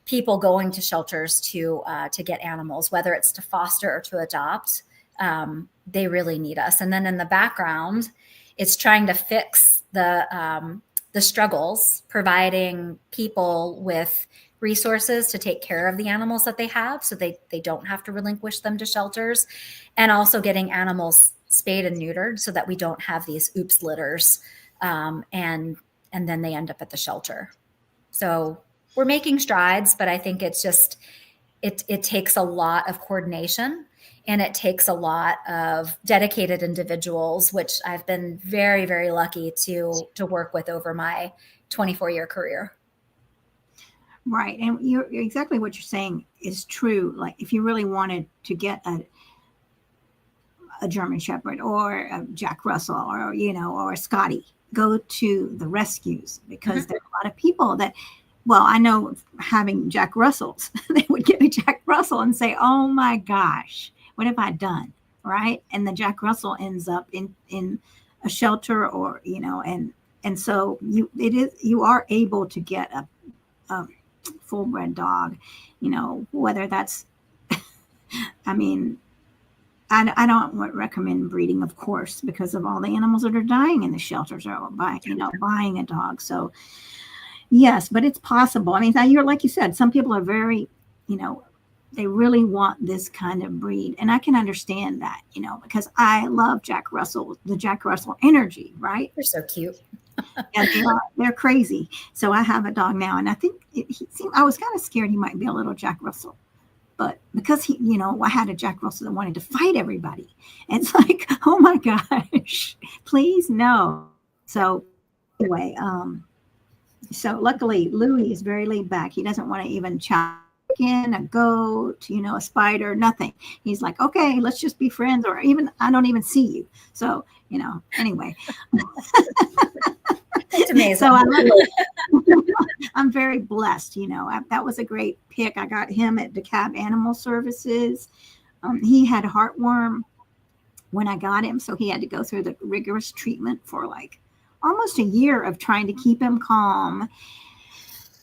Speaker 2: people going to shelters to get animals, whether it's to foster or to adopt. They really need us. And then in the background, it's trying to fix the struggles, providing people with resources to take care of the animals that they have, so they don't have to relinquish them to shelters, and also getting animals spayed and neutered so that we don't have these oops litters, and then they end up at the shelter. So we're making strides, but I think it's just, it takes a lot of coordination, and it takes a lot of dedicated individuals, which I've been very, very lucky to work with over my 24-year career.
Speaker 1: Right. And you're exactly what you're saying is true. Like, if you really wanted to get a German Shepherd or a Jack Russell or a Scotty, go to the rescues, because there are a lot of people that, well, I know having Jack Russells, they would get a Jack Russell and say, oh my gosh, what have I done? Right. And the Jack Russell ends up in a shelter, or, and so you are able to get a full bred dog, whether that's, I mean, I don't recommend breeding, of course, because of all the animals that are dying in the shelters, or buying a dog. So yes, but it's possible. I mean, you're, like you said, some people are very, they really want this kind of breed. And I can understand that, because I love Jack Russell, the Jack Russell energy, right?
Speaker 2: They're so cute.
Speaker 1: And they're crazy. So I have a dog now, and I think I was kind of scared he might be a little Jack Russell, but because I had a Jack Russell that wanted to fight everybody. And it's like, oh my gosh, please no. So anyway, so luckily Louis is very laid back. He doesn't want to even chop in a goat, a spider, nothing. He's like, okay, let's just be friends, or even I don't even see you. So, anyway.
Speaker 2: It's amazing.
Speaker 1: So I'm very blessed. That was a great pick. I got him at DeKalb Animal Services. He had heartworm when I got him, so he had to go through the rigorous treatment for like almost a year of trying to keep him calm.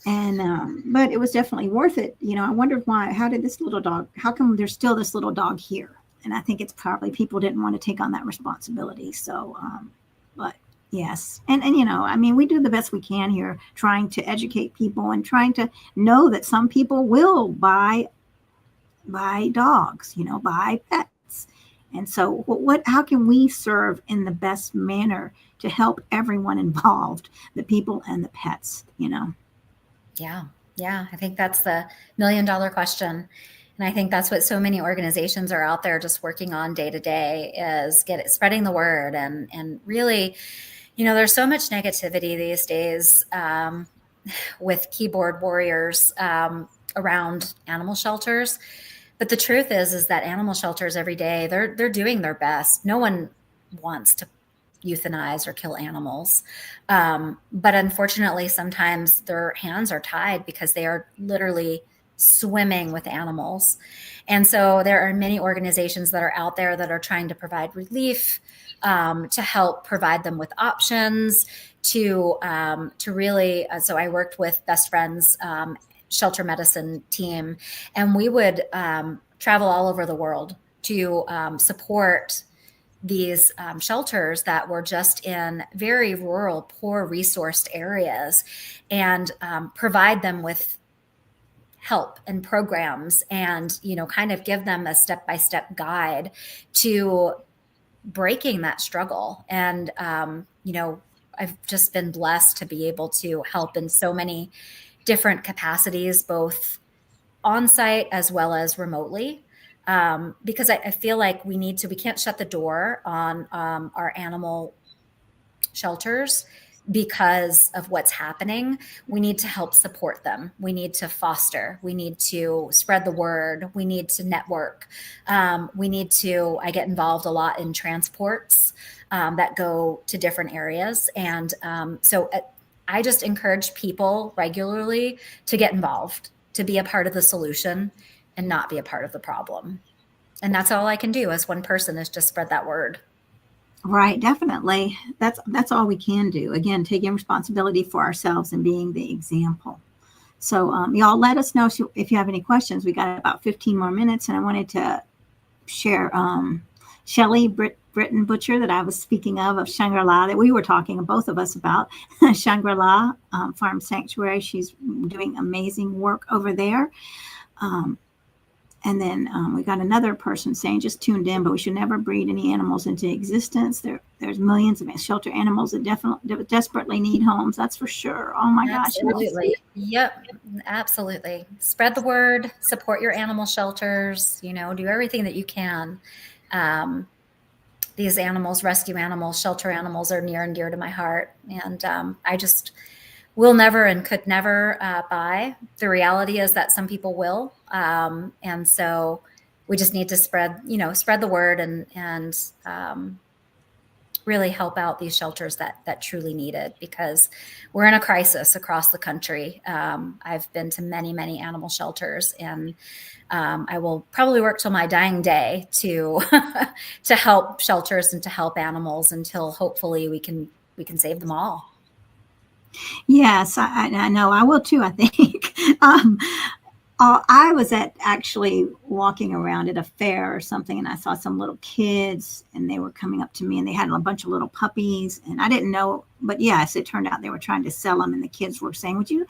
Speaker 1: And but it was definitely worth it. I wondered why. How did this little dog? How come there's still this little dog here? And I think it's probably people didn't want to take on that responsibility. So, but yes, and I mean, we do the best we can here, trying to educate people and trying to know that some people will buy dogs, buy pets. And so, how can we serve in the best manner to help everyone involved, the people and the pets?
Speaker 2: Yeah. Yeah. I think that's the $1 million question. And I think that's what so many organizations are out there just working on day to day is spreading the word and really, there's so much negativity these days with keyboard warriors around animal shelters. But the truth is that animal shelters every day, they're doing their best. No one wants to euthanize or kill animals. But unfortunately, sometimes their hands are tied because they are literally swimming with animals. And so there are many organizations that are out there that are trying to provide relief, to help provide them with options to really, so I worked with Best Friends shelter medicine team, and we would travel all over the world to support these shelters that were just in very rural, poor resourced areas, and provide them with help and programs and kind of give them a step-by-step guide to breaking that struggle. And I've just been blessed to be able to help in so many different capacities, both on site as well as remotely. Because I feel like we can't shut the door on our animal shelters because of what's happening. We need to help support them. We need to foster. We need to spread the word. We need to network. I get involved a lot in transports that go to different areas. And so I just encourage people regularly to get involved, to be a part of the solution and not be a part of the problem. And that's all I can do as one person, is just spread that word.
Speaker 1: Right, definitely. That's all we can do. Again, taking responsibility for ourselves and being the example. So, y'all let us know if you have any questions. We got about 15 more minutes, and I wanted to share Shelley Britton Butcher that I was speaking of Shangri-La, that we were talking, both of us, about Shangri-La Farm Sanctuary. She's doing amazing work over there. And then we got another person saying, just tuned in, but we should never breed any animals into existence. There's millions of shelter animals that desperately need homes. That's for sure. Oh my gosh.
Speaker 2: Absolutely. Yep. Absolutely. Spread the word, support your animal shelters, do everything that you can. These animals, rescue animals, shelter animals, are near and dear to my heart. And I just will never and could never buy. The reality is that some people will. And so we just need to spread the word and really help out these shelters that truly need it, because we're in a crisis across the country. I've been to many, many animal shelters, and I will probably work till my dying day to to help shelters and to help animals until hopefully we can save them all.
Speaker 1: Yes, I know. I will too, I think. I was actually walking around at a fair or something, and I saw some little kids, and they were coming up to me, and they had a bunch of little puppies, and I didn't know, but yes, it turned out they were trying to sell them, and the kids were saying, would you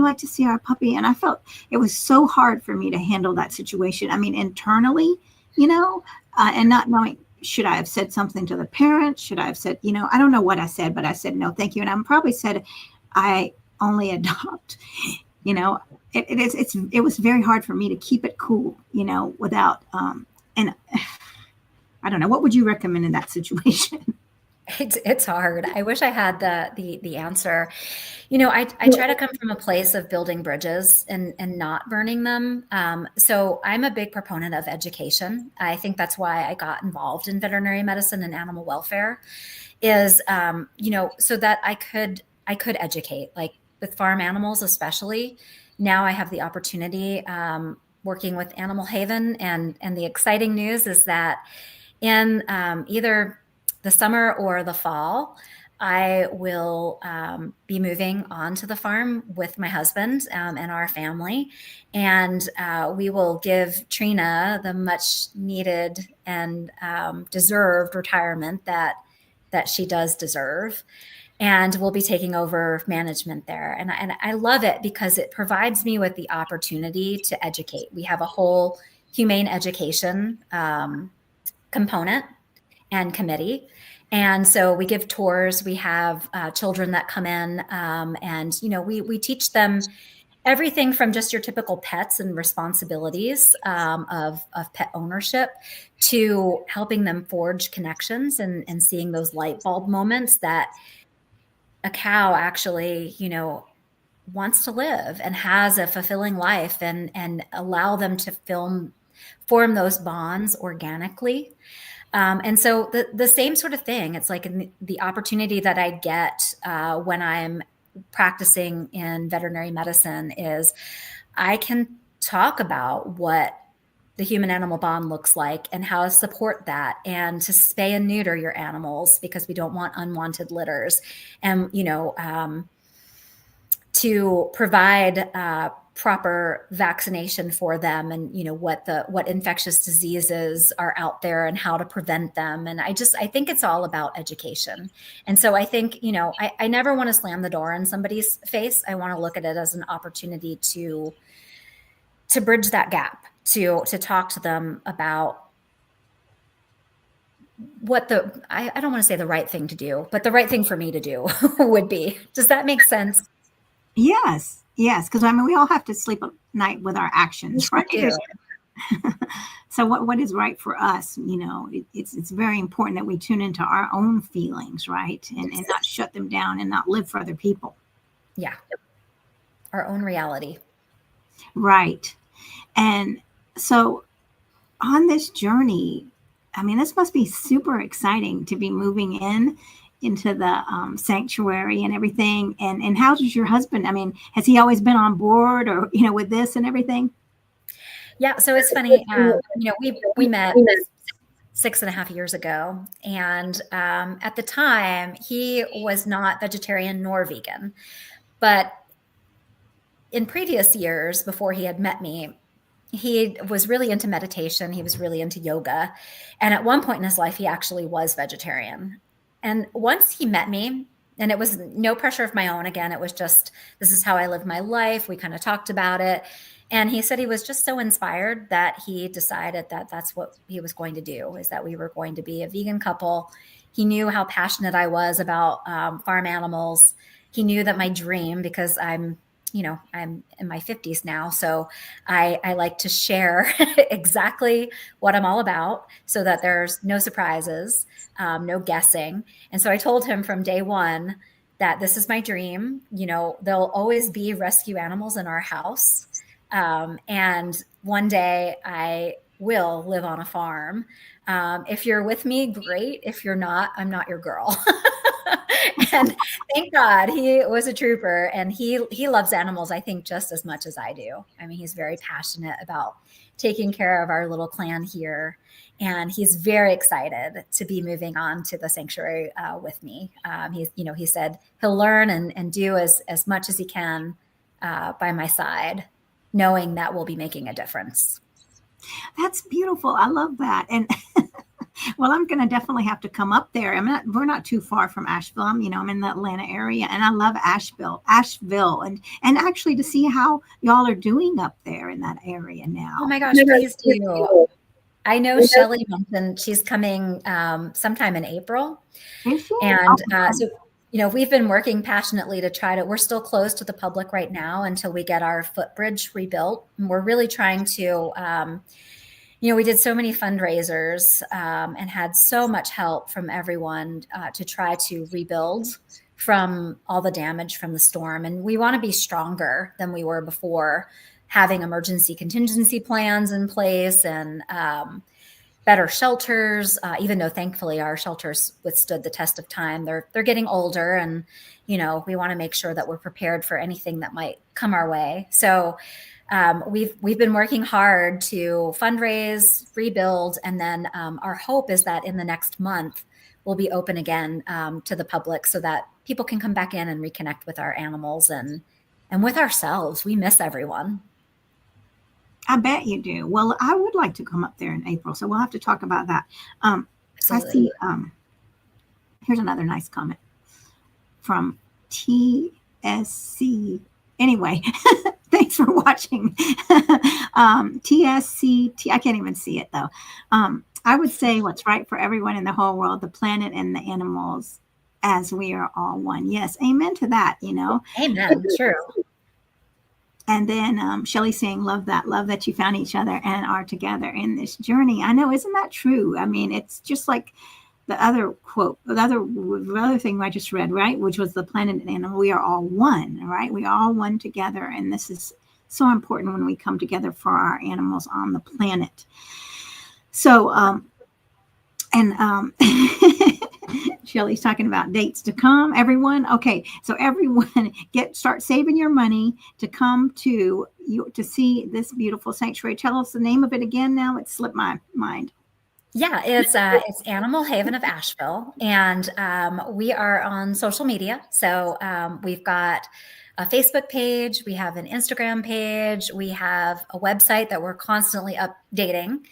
Speaker 1: like to see our puppy? And I felt it was so hard for me to handle that situation. I mean, internally, and not knowing, should I have said something to the parents? Should I have said, I don't know what I said, but I said, no, thank you. And I probably said, I only adopt, it was very hard for me to keep it cool, without, and I don't know, what would you recommend in that situation?
Speaker 2: It's hard. I wish I had the answer. I try to come from a place of building bridges and not burning them. So I'm a big proponent of education. I think that's why I got involved in veterinary medicine and animal welfare, is so that I could educate, like with farm animals especially. Now I have the opportunity working with Animal Haven, and the exciting news is that in either the summer or the fall, I will be moving on to the farm with my husband and our family. And we will give Trina the much needed and deserved retirement that she does deserve. And we'll be taking over management there. And I love it because it provides me with the opportunity to educate. We have a whole humane education component and committee. And so we give tours. We have children that come in, and we teach them everything from just your typical pets and responsibilities of pet ownership to helping them forge connections and seeing those light bulb moments that a cow actually, wants to live and has a fulfilling life, and allow them to form those bonds organically. And so the same sort of thing, it's like the opportunity that I get when I'm practicing in veterinary medicine is I can talk about what the human animal bond looks like and how to support that, and to spay and neuter your animals because we don't want unwanted litters, and to provide proper vaccination for them, and what infectious diseases are out there and how to prevent them. And I think it's all about education. And so I think I never want to slam the door in somebody's face. I want to look at it as an opportunity to bridge that gap, to talk to them about what I don't want to say the right thing to do, but the right thing for me to do would be. Does that make sense?
Speaker 1: Yes, because we all have to sleep at night with our actions, right? So what is right for us? It's very important that we tune into our own feelings, right, and not shut them down and not live for other people.
Speaker 2: Yeah, our own reality.
Speaker 1: Right. And so on this journey, this must be super exciting to be moving into the sanctuary and everything. And how does your husband, has he always been on board, or, with this and everything?
Speaker 2: Yeah. So it's funny. We met 6.5 years ago. And at the time, he was not vegetarian nor vegan. But in previous years, before he had met me, he was really into meditation. He was really into yoga. And at one point in his life, he actually was vegetarian. And once he met me, and it was no pressure of my own, again, it was just, this is how I live my life. We kind of talked about it. And he said he was just so inspired that he decided that that's what he was going to do, is that we were going to be a vegan couple. He knew how passionate I was about farm animals. He knew that my dream, because I'm in my 50s now, so I like to share exactly what I'm all about so that there's no surprises, no guessing. And so I told him from day one that this is my dream. There'll always be rescue animals in our house. And one day I will live on a farm. If you're with me, great. If you're not, I'm not your girl. And thank God he was a trooper, and he loves animals, I think, just as much as I do. He's very passionate about taking care of our little clan here, and he's very excited to be moving on to the sanctuary with me. He said he'll learn and do as much as he can by my side, knowing that we'll be making a difference.
Speaker 1: That's beautiful. I love that. And well, I'm going to definitely have to come up there. We're not too far from Asheville. I'm in the Atlanta area, and I love Asheville, and actually to see how y'all are doing up there in that area now.
Speaker 2: Oh my gosh, please do. I know Shelly mentioned she's coming sometime in April.
Speaker 1: Is she?
Speaker 2: And so, we've been working passionately to we're still closed to the public right now until we get our footbridge rebuilt. And we're really trying to, we did so many fundraisers and had so much help from everyone to try to rebuild from all the damage from the storm. And we want to be stronger than we were before, having emergency contingency plans in place and better shelters, even though thankfully our shelters withstood the test of time. They're getting older, and we want to make sure that we're prepared for anything that might come our way. So we've been working hard to fundraise, rebuild, and then our hope is that in the next month will be open again to the public so that people can come back in and reconnect with our animals and with ourselves. We miss everyone.
Speaker 1: I bet you do. Well, I would like to come up there in April, so we'll have to talk about that. I
Speaker 2: Absolutely.
Speaker 1: see, here's another nice comment from TSC. Anyway, thanks for watching. TSCT, I can't even see it though. I would say what's right for everyone in the whole world, the planet and the animals, as we are all one. Yes, amen to that, you know.
Speaker 2: Amen. True.
Speaker 1: And then Shelley saying, love that you found each other and are together in this journey. I know, isn't that true? I mean, it's just like the other quote, the other thing I just read, right? Which was the planet and animal. We are all one, right? We are all one together. And this is so important when we come together for our animals on the planet. So, Shelley's talking about dates to come. Everyone, okay, so everyone, start saving your money to come to see this beautiful sanctuary. Tell us the name of it again. Now it slipped my mind.
Speaker 2: Yeah, it's Animal Haven of Asheville, and we are on social media. So we've got a Facebook page, we have an Instagram page, we have a website that we're constantly updating.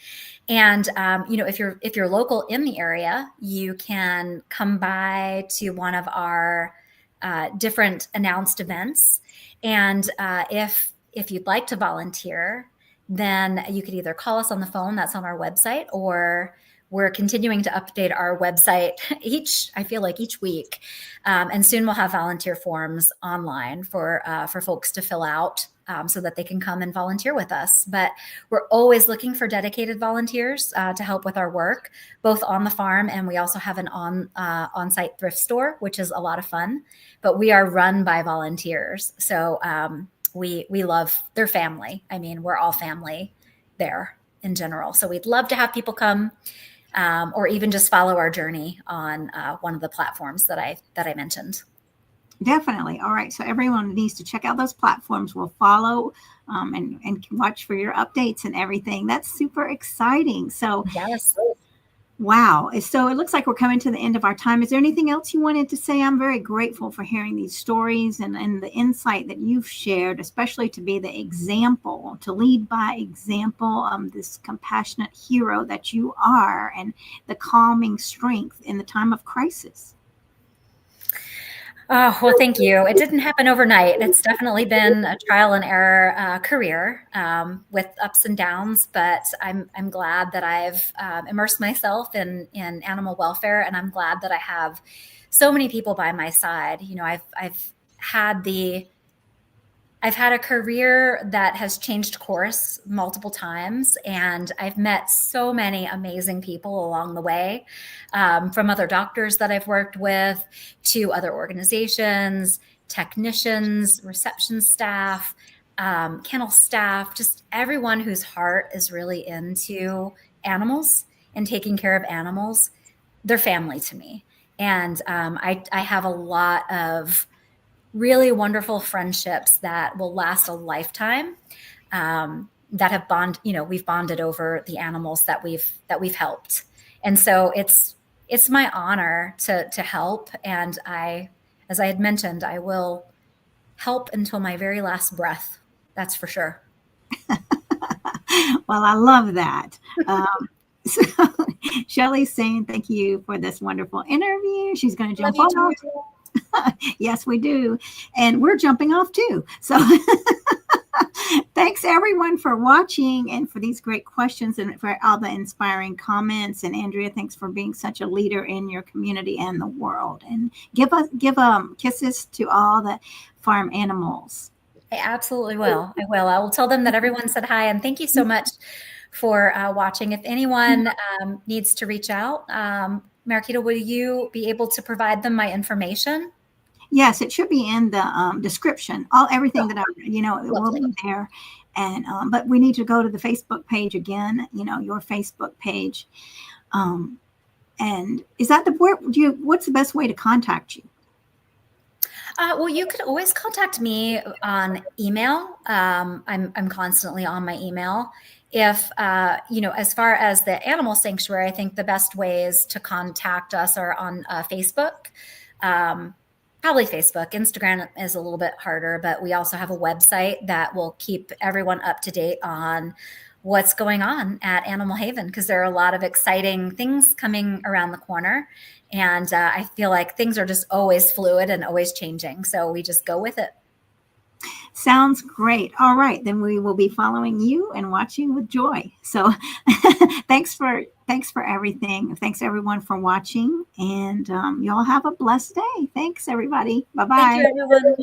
Speaker 2: And if you're local in the area, you can come by to one of our different announced events. And if you'd like to volunteer, then you could either call us on the phone, that's on our website, or we're continuing to update our website each week. And soon we'll have volunteer forms online for folks to fill out so that they can come and volunteer with us. But we're always looking for dedicated volunteers to help with our work, both on the farm, and we also have an on-site thrift store, which is a lot of fun. But we are run by volunteers. So we love their family. I mean, we're all family there in general. So we'd love to have people come or even just follow our journey on one of the platforms that I mentioned.
Speaker 1: Definitely. All right. So everyone needs to check out those platforms. We'll follow and watch for your updates and everything. That's super exciting. So
Speaker 2: yes.
Speaker 1: Wow. So it looks like we're coming to the end of our time. Is there anything else you wanted to say? I'm very grateful for hearing these stories and the insight that you've shared, especially to be the example, to lead by example, this compassionate hero that you are, and the calming strength in the time of crisis.
Speaker 2: Oh, well, thank you. It didn't happen overnight. It's definitely been a trial and error career with ups and downs, but I'm glad that I've immersed myself in animal welfare, and I'm glad that I have so many people by my side. You know, I've had a career that has changed course multiple times, and I've met so many amazing people along the way, from other doctors that I've worked with to other organizations, technicians, reception staff, kennel staff, just everyone whose heart is really into animals and taking care of animals. They're family to me. And I have a lot of really wonderful friendships that will last a lifetime, that have we've bonded over the animals that we've helped. And so it's my honor to help. And as I had mentioned, I will help until my very last breath. That's for sure.
Speaker 1: Well, I love that. So Shelley's saying thank you for this wonderful interview. She's going to jump off. Yes, we do. And we're jumping off too. So thanks everyone for watching and for these great questions and for all the inspiring comments. And Andrea, thanks for being such a leader in your community and the world. And give kisses to all the farm animals.
Speaker 2: I absolutely will. I will. I will tell them that everyone said hi, and thank you so much for watching. If anyone needs to reach out, Mariquita, will you be able to provide them my information?
Speaker 1: Yes, it should be in the description. Everything that it will be there. And but we need to go to the Facebook page again. Your Facebook page. And is that what's the best way to contact you?
Speaker 2: Well, you could always contact me on email. I'm constantly on my email, if, as far as the animal sanctuary, I think the best ways to contact us are on Facebook. Probably Facebook. Instagram is a little bit harder, but we also have a website that will keep everyone up to date on what's going on at Animal Haven, because there are a lot of exciting things coming around the corner. And I feel like things are just always fluid and always changing. So we just go with it.
Speaker 1: Sounds great. All right, then we will be following you and watching with joy. So thanks for everything. Thanks everyone for watching, and y'all have a blessed day. Thanks everybody. Bye-bye.
Speaker 2: Thank you, everyone.